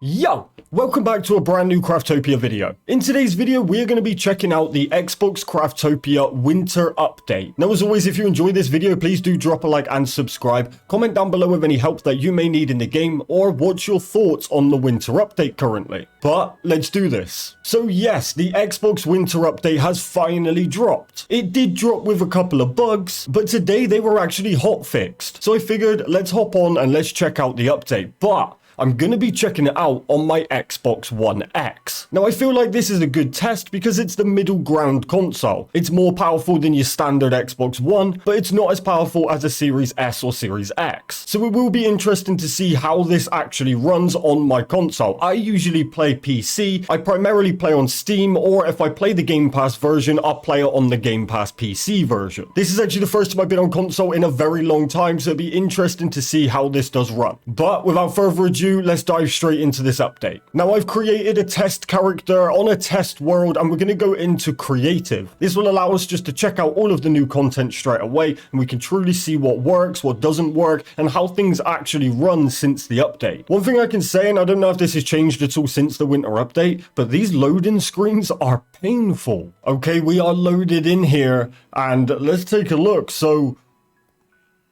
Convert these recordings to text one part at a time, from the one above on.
Yo! Welcome back to a brand new Craftopia video. In today's video, we're going to be checking out the Xbox Craftopia Winter Update. Now, as always, if you enjoyed this video, please do drop a like and subscribe. Comment down below with any help that you may need in the game or what's your thoughts on the Winter Update currently. But let's do this. So yes, the Xbox Winter Update has finally dropped. It did drop with a couple of bugs, but today they were actually hotfixed. So I figured let's hop on and let's check out the update. But I'm going to be checking it out on my Xbox One X. Now, I feel like this is a good test because it's the middle ground console. It's more powerful than your standard Xbox One, but it's not as powerful as a Series S or Series X. So it will be interesting to see how this actually runs on my console. I usually play PC. I primarily play on Steam, or if I play the Gamepass version, I'll play it on the Gamepass PC version. This is actually the first time I've been on console in a very long time, so it'll be interesting to see how this does run. But without further ado, let's dive straight into this update. Now, I've created a test character on a test world, and we're going to go into creative. This will allow us just to check out all of the new content straight away, and we can truly see what works, what doesn't work, and how things actually run since the update. One thing I can say, and I don't know if this has changed at all since the winter update, but these loading screens are painful. Okay, we are loaded in here, and let's take a look. So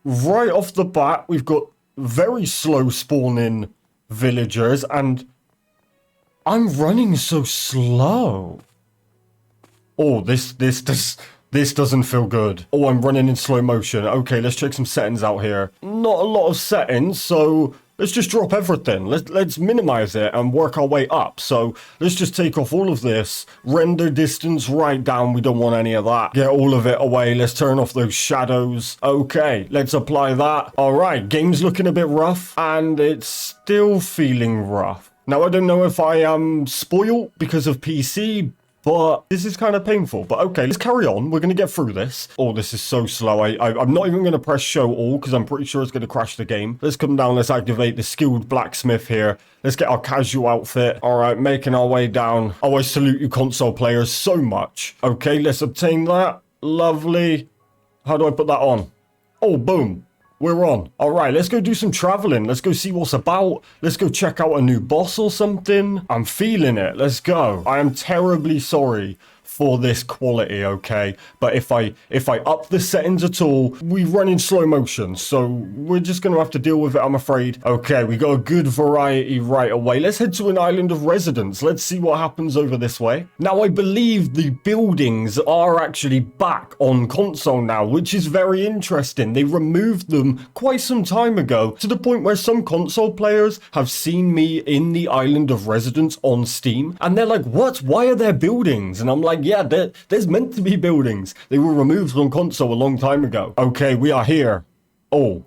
right off the bat, we've got very slow spawning villagers, and I'm running so slow. Oh, this doesn't feel good. Oh, I'm running in slow motion. Okay, let's check some settings out here. Not a lot of settings, so let's just drop everything. Let's minimize it and work our way up. So let's just take off all of this. Render distance right down. We don't want any of that. Get all of it away. Let's turn off those shadows. Okay, let's apply that. All right, game's looking a bit rough, and it's still feeling rough. Now, I don't know if I am spoiled because of PC, but this is kind of painful. But okay, let's carry on. We're going to get through this. Oh, this is so slow. I'm not even going to press show all because I'm pretty sure it's going to crash the game. Let's come down. Let's activate the skilled blacksmith here. Let's get our casual outfit. All right, making our way down. Oh, I salute you console players so much. Okay, let's obtain that. Lovely. How do I put that on? Oh, boom. We're on. All right, let's go do some traveling. Let's go see what's about. Let's go check out a new boss or something. I'm feeling it. Let's go. I am terribly sorry for this quality, okay? But if I up the settings at all, we run in slow motion, so we're just gonna have to deal with it, I'm afraid. Okay, we got a good variety right away. Let's head to an island of residence. Let's see what happens over this way. Now, I believe the buildings are actually back on console now, which is very interesting. They removed them quite some time ago, to the point where some console players have seen me in the island of residence on Steam, and they're like, what? Why are there buildings? And I'm like, yeah, there's meant to be buildings. They were removed from console a long time ago. Okay, we are here. Oh.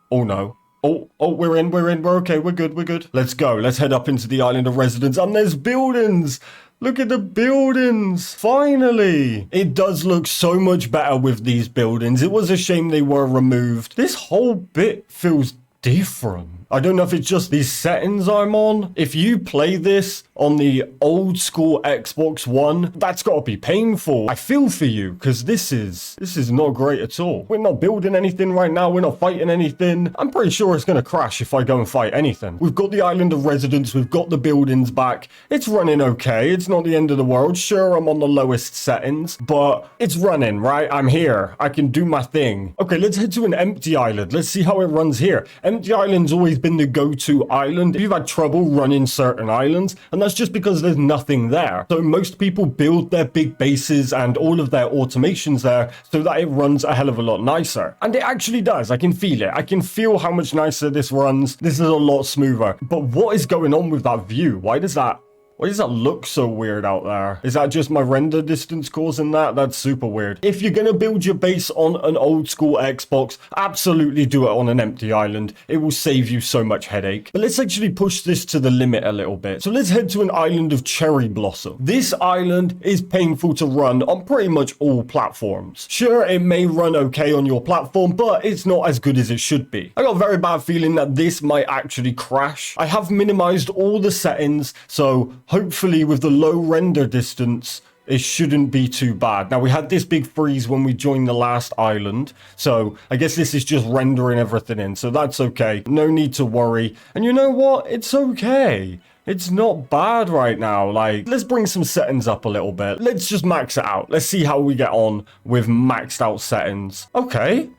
Oh no. Oh, we're in, we're okay, we're good. Let's go. Let's head up into the island of residence, and there's buildings. Look at the buildings. Finally. It does look so much better with these buildings. It was a shame they were removed. This whole bit feels different. I don't know if it's just these settings I'm on. If you play this on the old school Xbox One, that's got to be painful. I feel for you, because this is not great at all. We're not building anything right now. We're not fighting anything. I'm pretty sure it's going to crash if I go and fight anything. We've got the island of residence. We've got the buildings back. It's running okay. It's not the end of the world. Sure, I'm on the lowest settings, but it's running, right? I'm here. I can do my thing. Okay, let's head to an empty island. Let's see how it runs here. Empty island's always been the go-to island if you've had trouble running certain islands, and that's just because there's nothing there. So most people build their big bases and all of their automations there so that it runs a hell of a lot nicer. And it actually does. I can feel it. I can feel how much nicer this runs. This is a lot smoother. But what is going on with that view? Why does that look so weird out there? Is that just my render distance causing that? That's super weird. If you're going to build your base on an old school Xbox, absolutely do it on an empty island. It will save you so much headache. But let's actually push this to the limit a little bit. So let's head to an island of cherry blossom. This island is painful to run on pretty much all platforms. Sure, it may run okay on your platform, but it's not as good as it should be. I got a very bad feeling that this might actually crash. I have minimized all the settings, so hopefully with the low render distance, it shouldn't be too bad. Now, we had this big freeze when we joined the last island, so I guess this is just rendering everything in, so that's okay. No need to worry. And you know what? It's okay. It's not bad right now. Like, let's bring some settings up a little bit. Let's just max it out. Let's see how we get on with maxed out settings. Okay.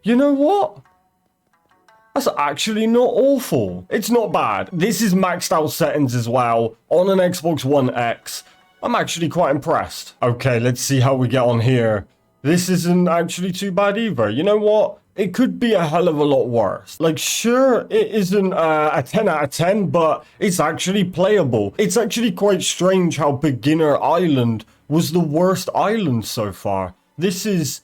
You know what? That's actually not awful. It's not bad. This is maxed out settings as well on an Xbox One X. I'm actually quite impressed. Okay, let's see how we get on here. This isn't actually too bad either. You know what? It could be a hell of a lot worse. Like, sure, it isn't a 10 out of 10, but it's actually playable. It's actually quite strange how Beginner Island was the worst island so far. This is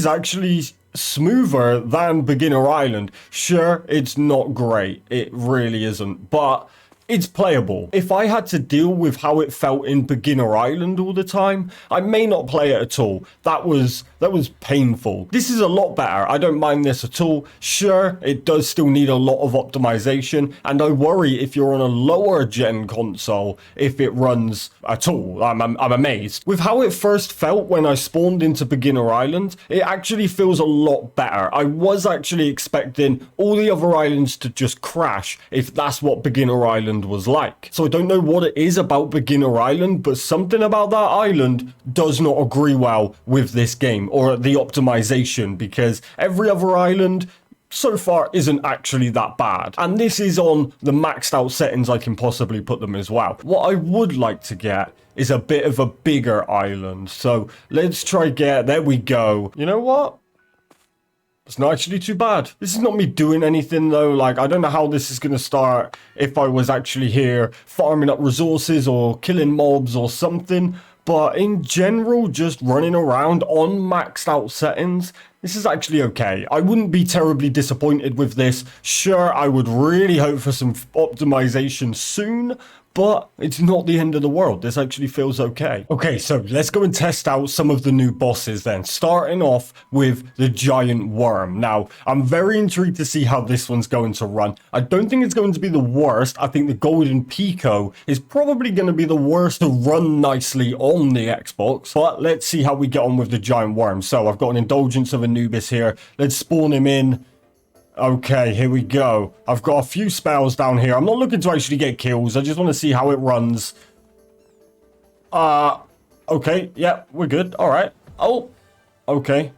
actually smoother than Beginner Island. Sure, it's not great. It really isn't, but it's playable. If I had to deal with how it felt in Beginner Island all the time, I may not play it at all. That was painful. This is a lot better. I don't mind this at all. Sure, it does still need a lot of optimization, and I worry if you're on a lower gen console if it runs at all. I'm amazed. With how it first felt when I spawned into Beginner Island, it actually feels a lot better. I was actually expecting all the other islands to just crash if that's what Beginner Island was like. So I don't know what it is about Beginner Island, but something about that island does not agree well with this game or the optimization, because every other island so far isn't actually that bad. And this is on the maxed out settings I can possibly put them as well. What I would like to get is a bit of a bigger island. So let's try there we go. You know what? It's not actually too bad. This is not me doing anything though. Like, I don't know how this is going to start if I was actually here farming up resources or killing mobs or something. But in general, just running around on maxed out settings, this is actually okay. I wouldn't be terribly disappointed with this. Sure, I would really hope for some optimization soon, but it's not the end of the world. This actually feels okay. Okay, so let's go and test out some of the new bosses then, starting off with the giant worm. Now, I'm very intrigued to see how this one's going to run. I don't think it's going to be the worst. I think the golden Pico is probably going to be the worst to run nicely on the Xbox, but let's see how we get on with the giant worm. So I've got an indulgence of Anubis here. Let's spawn him in. Okay, here we go. I've got a few spells down here. I'm not looking to actually get kills. I just want to see how it runs. Okay. Yeah, we're good. All right. Oh, okay.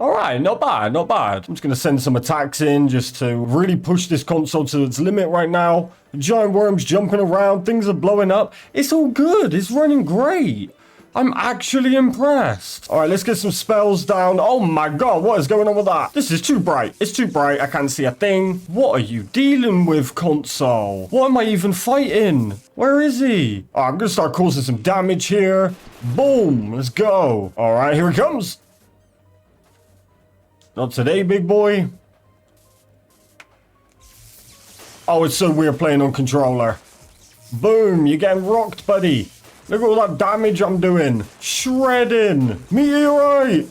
All right, not bad, not bad. I'm just going to send some attacks in just to really push this console to its limit right now. The giant worm's jumping around. Things are blowing up. It's all good. It's running great. I'm actually impressed. All right, let's get some spells down. Oh my God, what is going on with that? This is too bright. It's too bright. I can't see a thing. What are you dealing with, console? What am I even fighting? Where is he? Oh, I'm gonna start causing some damage here. Boom, let's go. All right, here he comes. Not today, big boy. Oh, it's so weird playing on controller. Boom, you're getting rocked, buddy. Look at all that damage I'm doing. Shredding. Meteorite.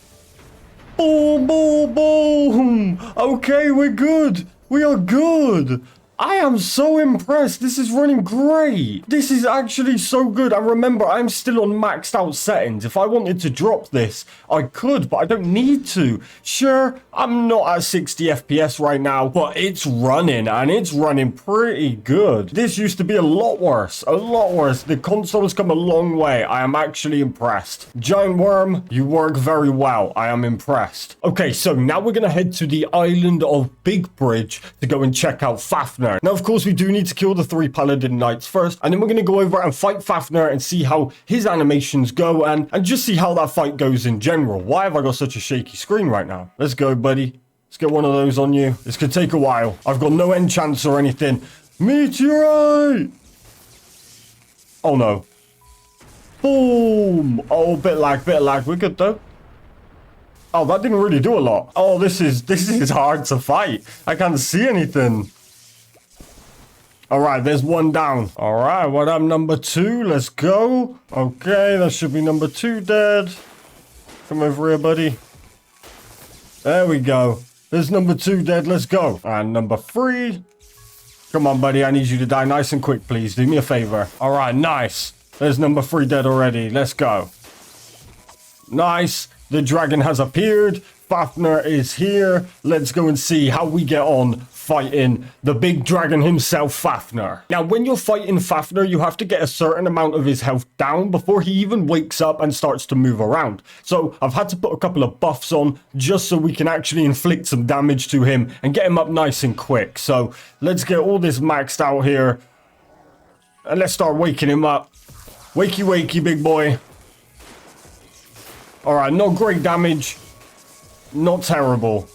Boom, boom, boom. Okay, we're good. We are good. I am so impressed. This is running great. This is actually so good. And remember, I'm still on maxed out settings. If I wanted to drop this, I could, but I don't need to. Sure, I'm not at 60 FPS right now, but it's running, and it's running pretty good. This used to be a lot worse. A lot worse. The console has come a long way. I am actually impressed. Giant worm, you work very well. I am impressed. Okay, so now we're going to head to the island of Big Bridge to go and check out Fafner. Now, of course, we do need to kill the 3 Paladin Knights first, and then we're going to go over and fight Fafner and see how his animations go and just see how that fight goes in general. Why have I got such a shaky screen right now? Let's go, buddy. Let's get one of those on you. This could take a while. I've got no enchants or anything. Meteorite! Oh, no. Boom! Oh, bit lag, bit lag. We're good, though. Oh, that didn't really do a lot. Oh, this is hard to fight. I can't see anything. All right, there's one down. All right, what up, number 2? Let's go. Okay, that should be number 2 dead. Come over here, buddy. There we go. There's number 2 dead. Let's go. And number 3. Come on, buddy. I need you to die nice and quick, please. Do me a favor. All right, nice. There's number 3 dead already. Let's go. Nice. The dragon has appeared. Fafner is here. Let's go and see how we get on fighting the big dragon himself, Fafner. Now, when you're fighting Fafner, you have to get a certain amount of his health down before he even wakes up and starts to move around. So I've had to put a couple of buffs on just so we can actually inflict some damage to him and get him up nice and quick. So let's get all this maxed out here. And let's start waking him up. Wakey, wakey, big boy. All right, not great damage. Not terrible.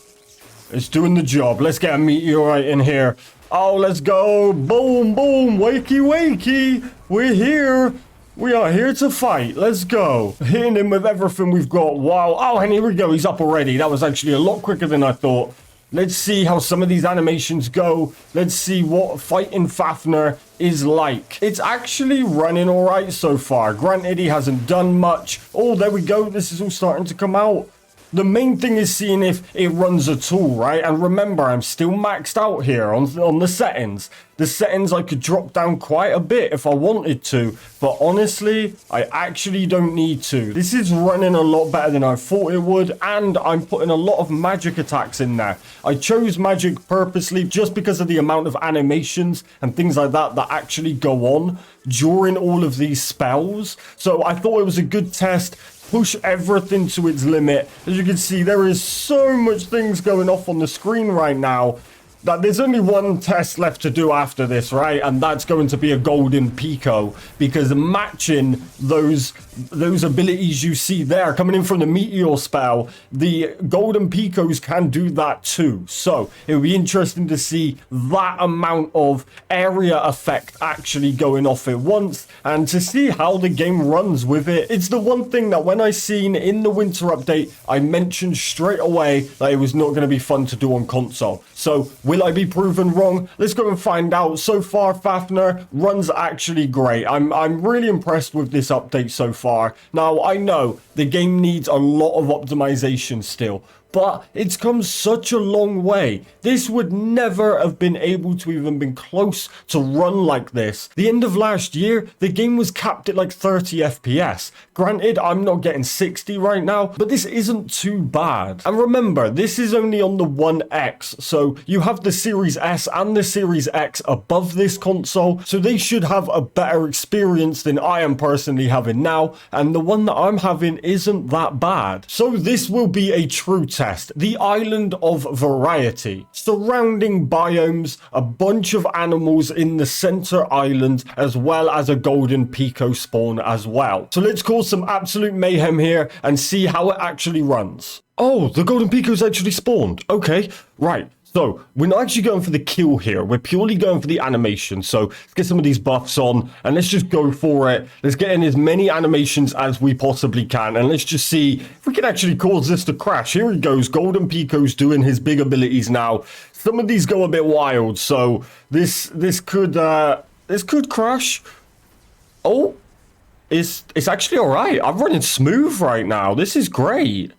It's doing the job. Let's get a meteorite in here. Oh, let's go. Boom, boom. Wakey, wakey. We're here. We are here to fight. Let's go. Hitting him with everything we've got. Wow. Oh, and here we go. He's up already. That was actually a lot quicker than I thought. Let's see how some of these animations go. Let's see what fighting Fafner is like. It's actually running all right so far. Granted, he hasn't done much. Oh, there we go. This is all starting to come out. The main thing is seeing if it runs at all, right? And remember, I'm still maxed out here on the settings. The settings I could drop down quite a bit if I wanted to, but honestly, I actually don't need to. This is running a lot better than I thought it would, and I'm putting a lot of magic attacks in there. I chose magic purposely just because of the amount of animations and things like that that actually go on during all of these spells. So I thought it was a good test. Push everything to its limit. As you can see, there is so much things going off on the screen right now that there's only one test left to do after this, right? And that's going to be a golden Pico, because matching those abilities you see there coming in from the meteor spell, the golden Picos can do that too. So it would be interesting to see that amount of area effect actually going off at once and to see how the game runs with it. It's the one thing that when I seen in the winter update, I mentioned straight away that it was not going to be fun to do on console. So will I be proven wrong? Let's go and find out. So far, Fafner runs actually great. I'm really impressed with this update so far. Now, I know the game needs a lot of optimization still, but it's come such a long way. This would never have been able to even been close to run like this. The end of last year, the game was capped at like 30 FPS. Granted, I'm not getting 60 right now, but this isn't too bad. And remember, this is only on the One X, so you have the Series S and the Series X above this console, so they should have a better experience than I am personally having now, and the one that I'm having isn't that bad. So this will be a true test. The island of variety. Surrounding biomes, a bunch of animals in the center island, as well as a golden Pico spawn as well. So let's cause some absolute mayhem here and see how it actually runs. Oh, the golden Pico's actually spawned. Okay, right. So, we're not actually going for the kill here. We're purely going for the animation. So, let's get some of these buffs on and let's just go for it. Let's get in as many animations as we possibly can. And let's just see if we can actually cause this to crash. Here he goes. Golden Pico's doing his big abilities now. Some of these go a bit wild. So, this could crash. Oh, it's actually all right. I'm running smooth right now. This is great.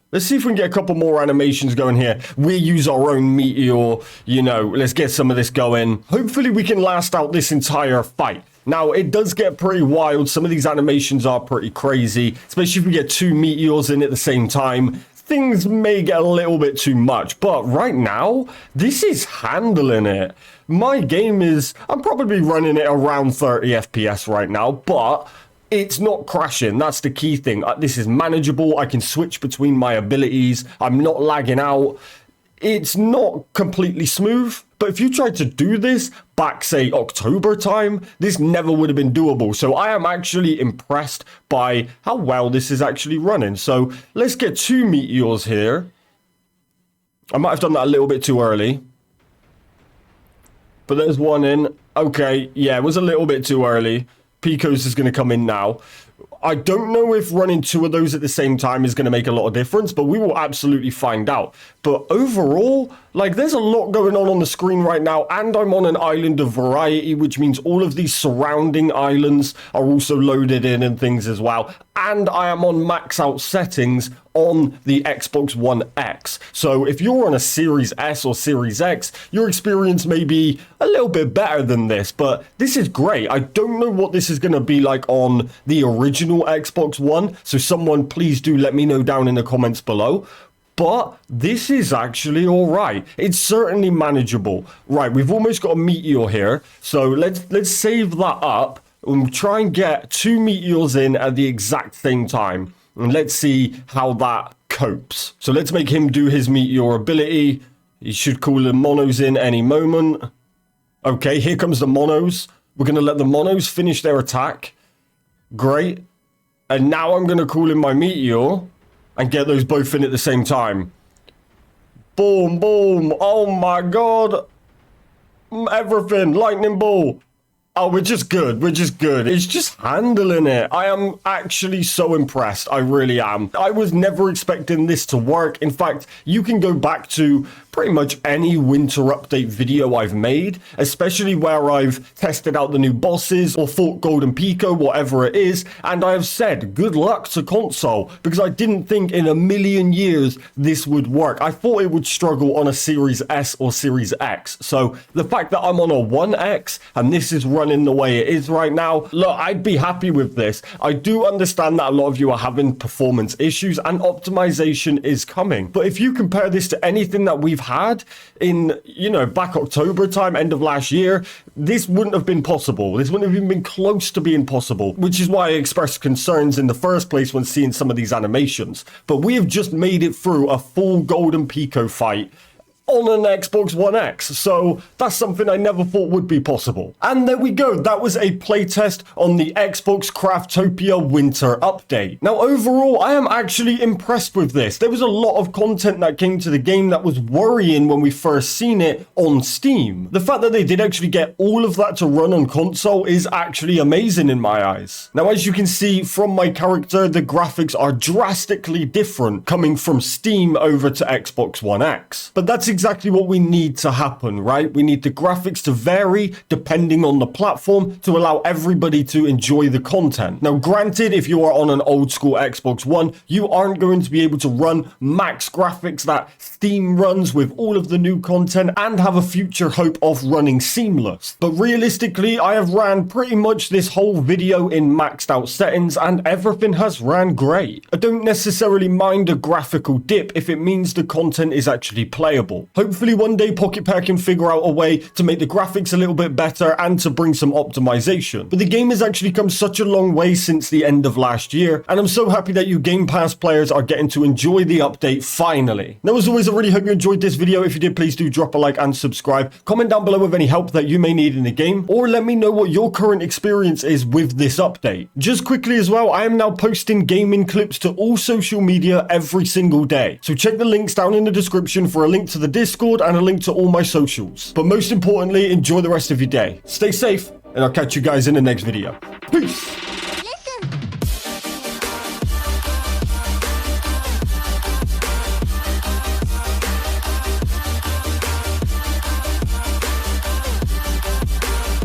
Let's see if we can get a couple more animations going here. We use our own meteor, you know, let's get some of this going. Hopefully we can last out this entire fight. Now, it does get pretty wild. Some of these animations are pretty crazy, especially if we get 2 meteors in at the same time. Things may get a little bit too much, but right now, this is handling it. My game is, I'm probably running it around 30 FPS right now, but it's not crashing. That's the key thing. This is manageable. I can switch between my abilities. I'm not lagging out. It's not completely smooth, but if you tried to do this back, say, October time, this never would have been doable. So I am actually impressed by how well this is actually running. So let's get 2 meteors here. I might have done that a little bit too early, but there's one in. Okay, yeah, it was a little bit too early. Pico's is going to come in now. I don't know if running 2 of those at the same time is going to make a lot of difference, but we will absolutely find out. But overall, like, there's a lot going on the screen right now, and I'm on an island of variety, which means all of these surrounding islands are also loaded in and things as well. and I am on max out settings on the Xbox One X. So if you're on a Series S or Series X, your experience may be a little bit better than this, but this is great. I don't know what this is going to be like on the original Xbox One, so someone please do let me know down in the comments below. But this is actually all right. It's certainly manageable. Right, we've almost got a meteor here, so let's save that up and try and get 2 meteors in at the exact same time. And let's see how that copes. So let's make him do his meteor ability. He should call the monos in any moment. Okay, here comes the monos. We're going to let the monos finish their attack. Great. And now I'm going to call in my meteor and get those both in at the same time. Boom, boom. Oh my god. Everything. Lightning ball. Oh, we're just good. We're just good. It's just handling it. I am actually so impressed. I really am. I was never expecting this to work. In fact, you can go back to pretty much any winter update video I've made, especially where I've tested out the new bosses or fought Golden Pico, whatever it is, and I have said good luck to console because I didn't think in a million years this would work. I thought it would struggle on a Series S or Series X. So the fact that I'm on a One X and this is running the way it is right now, look, I'd be happy with this. I do understand that a lot of you are having performance issues and optimization is coming. But if you compare this to anything that we've had in, you know, back October time, end of last year, this wouldn't have been possible. This wouldn't have even been close to being possible, which is why I expressed concerns in the first place when seeing some of these animations. But we have just made it through a full Golden Pico fight on an Xbox One X, so that's something I never thought would be possible. And there we go, that was a playtest on the Xbox Craftopia Winter Update. Now overall, I am actually impressed with this. There was a lot of content that came to the game that was worrying when we first seen it on Steam. The fact that they did actually get all of that to run on console is actually amazing in my eyes. Now as you can see from my character, the graphics are drastically different coming from Steam over to Xbox One X. But that's exactly what we need to happen, right? We need the graphics to vary depending on the platform to allow everybody to enjoy the content. Now, granted, if you are on an old school Xbox One, you aren't going to be able to run max graphics that Steam runs with all of the new content and have a future hope of running seamless. But realistically, I have ran pretty much this whole video in maxed out settings and everything has ran great. I don't necessarily mind a graphical dip if it means the content is actually playable. Hopefully one day Pocket Pair can figure out a way to make the graphics a little bit better and to bring some optimization. But the game has actually come such a long way since the end of last year, and I'm so happy that you Game Pass players are getting to enjoy the update finally. Now as always, I really hope you enjoyed this video. If you did, please do drop a like and subscribe. Comment down below with any help that you may need in the game, or let me know what your current experience is with this update. Just quickly as well, I am now posting gaming clips to all social media every single day. So check the links down in the description for a link to the Discord and a link to all my socials. But most importantly, enjoy the rest of your day. Stay safe, and I'll catch you guys in the next video. Peace!